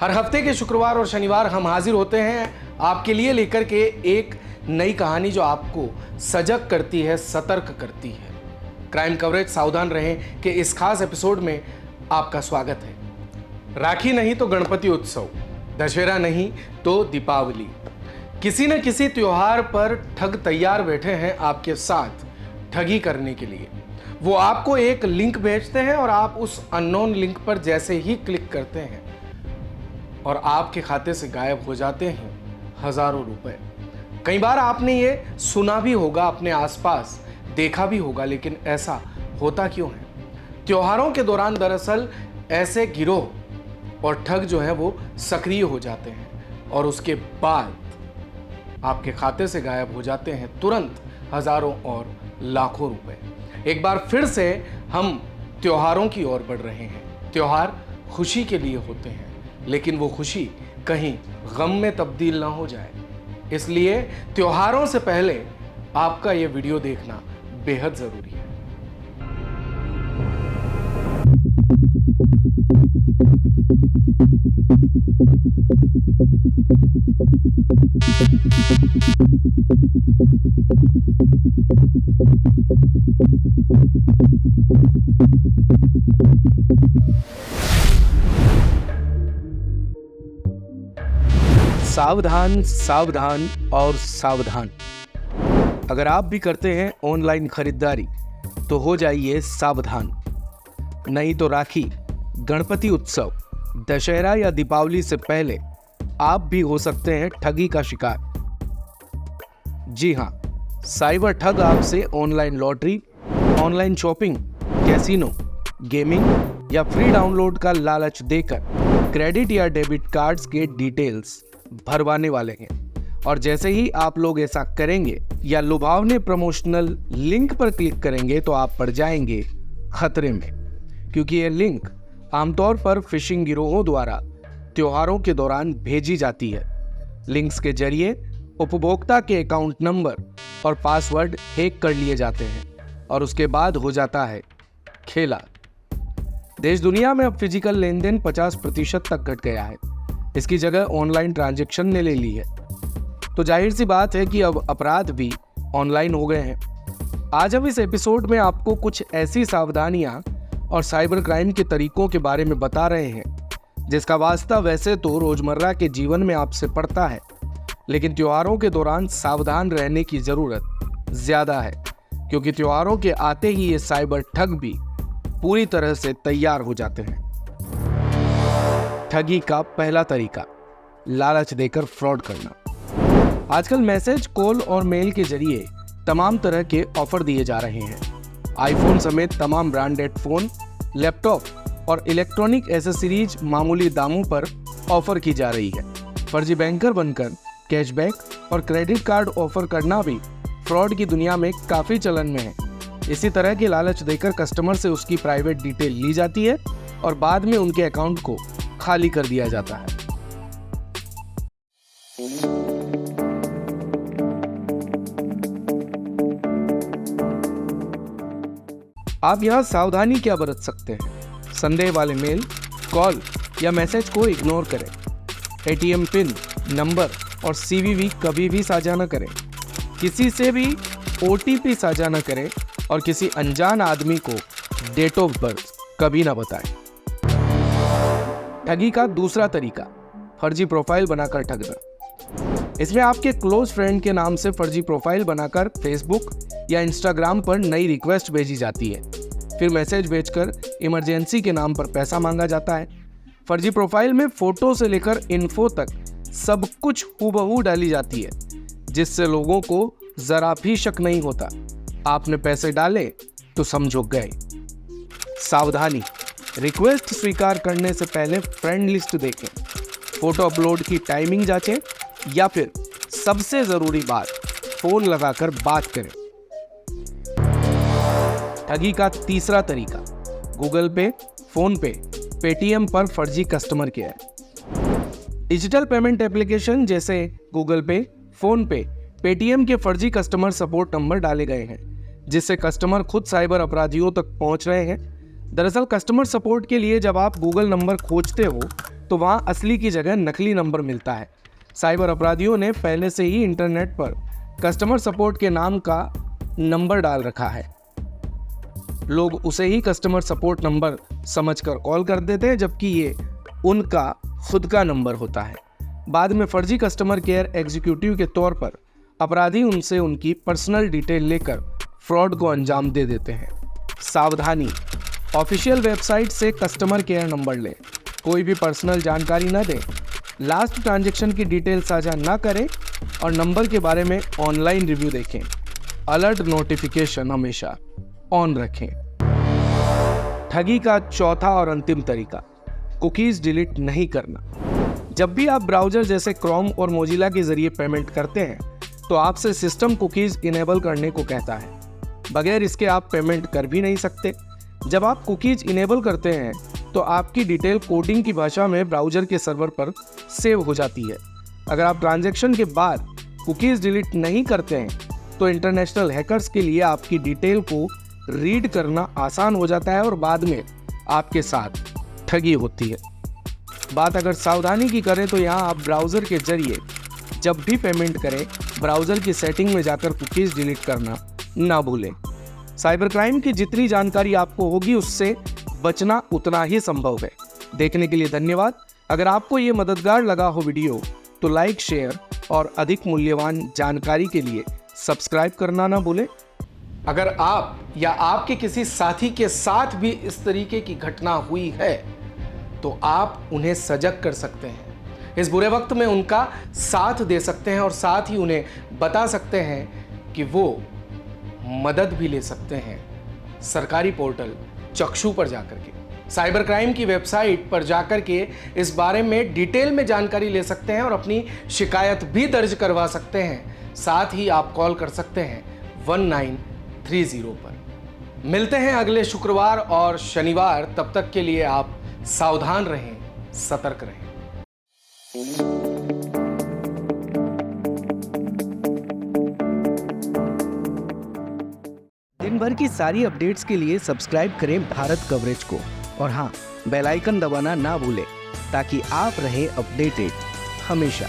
हर हफ्ते के शुक्रवार और शनिवार हम हाजिर होते हैं आपके लिए लेकर के एक नई कहानी जो आपको सजग करती है, सतर्क करती है। क्राइम कवरेज सावधान रहें कि इस खास एपिसोड में आपका स्वागत है। राखी नहीं तो गणपति उत्सव, दशहरा नहीं तो दीपावली, किसी न किसी त्योहार पर ठग तैयार बैठे हैं आपके साथ ठगी करने के लिए। वो आपको एक लिंक भेजते हैं और आप उस अननोन लिंक पर जैसे ही क्लिक करते हैं और आपके खाते से गायब हो जाते हैं हजारों रुपए। कई बार आपने ये सुना भी होगा, अपने आसपास देखा भी होगा, लेकिन ऐसा होता क्यों है? त्योहारों के दौरान दरअसल ऐसे गिरोह और ठग जो है वो सक्रिय हो जाते हैं और उसके बाद आपके खाते से गायब हो जाते हैं तुरंत हजारों और लाखों रुपए। एक बार फिर से हम त्योहारों की ओर बढ़ रहे हैं। त्योहार खुशी के लिए होते हैं, लेकिन वो खुशी कहीं गम में तब्दील ना हो जाए, इसलिए त्योहारों से पहले आपका ये वीडियो देखना बेहद जरूरी है। सावधान, सावधान और सावधान। अगर आप भी करते हैं ऑनलाइन खरीदारी तो हो जाइए सावधान, नहीं तो राखी, गणपति उत्सव, दशहरा या दीपावली से पहले आप भी हो सकते हैं ठगी का शिकार। जी हां, साइबर ठग आपसे online lottery, online shopping, casino, gaming या फ्री डाउनलोड का लालच देकर क्रेडिट या डेबिट कार्ड्स के डिटेल्स भरवाने वाले हैं। और जैसे ही आप लोग ऐसा करेंगे या लुभावने प्रमोशनल लिंक पर क्लिक करेंगे तो आप पड़ जाएंगे खतरे में, क्योंकि ये लिंक आमतौर पर फिशिंग गिरोहों द्वारा त्योहारों के दौरान भेजी जाती है। लिंक्स के जरिए उपभोक्ता के अकाउंट नंबर और पासवर्ड हैक कर लिए जाते हैं और उसके बाद हो जाता है खेला। देश दुनिया में अब फिजिकल लेन देन 50% तक घट गया है। इसकी जगह ऑनलाइन ट्रांजैक्शन ने ले ली है, तो जाहिर सी बात है कि अब अपराध भी ऑनलाइन हो गए हैं। आज हम इस एपिसोड में आपको कुछ ऐसी सावधानियां और साइबर क्राइम के तरीकों के बारे में बता रहे हैं जिसका वास्ता वैसे तो रोजमर्रा के जीवन में आपसे पड़ता है, लेकिन त्योहारों के दौरान सावधान रहने की जरूरत ज्यादा है, क्योंकि त्योहारों के आते ही ये साइबर ठग भी पूरी तरह से तैयार हो जाते हैं। ठगी का पहला तरीका, लालच देकर फ्रॉड करना। आजकल मैसेज, कॉल और मेल के जरिए तमाम तरह के ऑफर दिए जा रहे हैं। आईफोन समेत तमाम ब्रांडेड फोन, लैपटॉप और इलेक्ट्रॉनिक एसेसरीज मामूली दामों पर ऑफर की जा रही है। फर्जी बैंकर बनकर कैशबैक और क्रेडिट कार्ड ऑफर करना भी फ्रॉड की दुनिया में काफी चलन में है। इसी तरह की लालच देकर कस्टमर से उसकी प्राइवेट डिटेल ली जाती है और बाद में उनके अकाउंट को खाली कर दिया जाता है। आप यहां सावधानी क्या बरत सकते हैं? संदेह वाले मेल, कॉल या मैसेज को इग्नोर करें। एटीएम पिन, नंबर और सीवीवी कभी भी साझा न करें। किसी से भी ओटीपी साझा न करें और किसी अनजान आदमी को डेट ऑफ बर्थ कभी ना बताएं। ठगी का दूसरा तरीका, फर्जी प्रोफाइल बनाकर ठगना। इसमें आपके क्लोज फ्रेंड के नाम से फर्जी प्रोफाइल बनाकर फेसबुक या इंस्टाग्राम पर नई रिक्वेस्ट भेजी जाती है। फिर मैसेज भेजकर इमरजेंसी के नाम पर पैसा मांगा जाता है। फर्जी प्रोफाइल में फोटो से लेकर इन्फो तक सब कुछ हूबहू डाली जाती है, जिससे लोगों को जरा भी शक नहीं होता। आपने पैसे डाले तो समझो गए। सावधानी, रिक्वेस्ट स्वीकार करने से पहले फ्रेंड लिस्ट देखें, फोटो अपलोड की टाइमिंग जांचें या फिर सबसे जरूरी बात, फोन लगाकर बात करें। ठगी का तीसरा तरीका, गूगल पे, फोन पे, पेटीएम पर फर्जी customer care. Digital payment application जैसे गूगल पे, फोन पे, पेटीएम के फर्जी कस्टमर सपोर्ट नंबर डाले गए हैं, जिससे कस्टमर खुद साइबर अपराधियों तक पहुंच रहे हैं। दरअसल कस्टमर सपोर्ट के लिए जब आप गूगल नंबर खोजते हो तो वहां असली की जगह नकली नंबर मिलता है। साइबर अपराधियों ने पहले से ही इंटरनेट पर कस्टमर सपोर्ट के नाम का नंबर डाल रखा है। लोग उसे ही कस्टमर सपोर्ट नंबर समझकर कॉल कर देते हैं, जबकि ये उनका खुद का नंबर होता है। बाद में फर्जी कस्टमर केयर एग्जीक्यूटिव के तौर पर अपराधी उनसे उनकी पर्सनल डिटेल लेकर फ्रॉड को अंजाम दे देते हैं। सावधानी, ऑफिशियल वेबसाइट से कस्टमर केयर नंबर लें, कोई भी पर्सनल जानकारी न दें, लास्ट ट्रांजैक्शन की डिटेल साझा न करें और नंबर के बारे में ऑनलाइन रिव्यू देखें। अलर्ट नोटिफिकेशन हमेशा ऑन रखें। ठगी का चौथा और अंतिम तरीका, कुकीज डिलीट नहीं करना। जब भी आप ब्राउज़र जैसे क्रोम और मोजिला के जरिए पेमेंट करते हैं तो आपसे सिस्टम कुकीज इनेबल करने को कहता है। बगैर इसके आप पेमेंट कर भी नहीं सकते। जब आप कुकीज इनेबल करते हैं तो आपकी डिटेल कोडिंग की भाषा में ब्राउज़र के सर्वर पर सेव हो जाती है। अगर आप ट्रांजैक्शन के बाद कुकीज डिलीट नहीं करते हैं तो इंटरनेशनल हैकर्स के लिए आपकी डिटेल को रीड करना आसान हो जाता है और बाद में आपके साथ ठगी होती है। बात अगर सावधानी की करें तो यहाँ आप ब्राउज़र के जरिए जब भी पेमेंट करें, ब्राउज़र की सेटिंग में जाकर कुकीज़ डिलीट करना ना भूलें। साइबर क्राइम की जितनी जानकारी आपको होगी उससे बचना उतना ही संभव है। देखने के लिए धन्यवाद। अगर आपको ये मददगार लगा हो वीडियो तो लाइक, शेयर और अधिक मूल्यवान जानकारी के लिए सब्सक्राइब करना ना भूलें। अगर आप या आपके किसी साथी के साथ भी इस तरीके की घटना हुई है तो आप उन्हें सजग कर सकते हैं। इस बुरे वक्त में उनका साथ दे सकते हैं और साथ ही उन्हें बता सकते हैं कि वो मदद भी ले सकते हैं। सरकारी पोर्टल चक्षु पर जाकर के, साइबर क्राइम की वेबसाइट पर जाकर के इस बारे में डिटेल में जानकारी ले सकते हैं और अपनी शिकायत भी दर्ज करवा सकते हैं। साथ ही आप कॉल कर सकते हैं 1930 पर। मिलते हैं अगले शुक्रवार और शनिवार। तब तक के लिए आप सावधान रहें, सतर्क रहें। दिन भर की सारी अपडेट्स के लिए सब्सक्राइब करें भारत कवरेज को और हाँ, बेल आइकन दबाना ना भूलें ताकि आप रहे अपडेटेड हमेशा।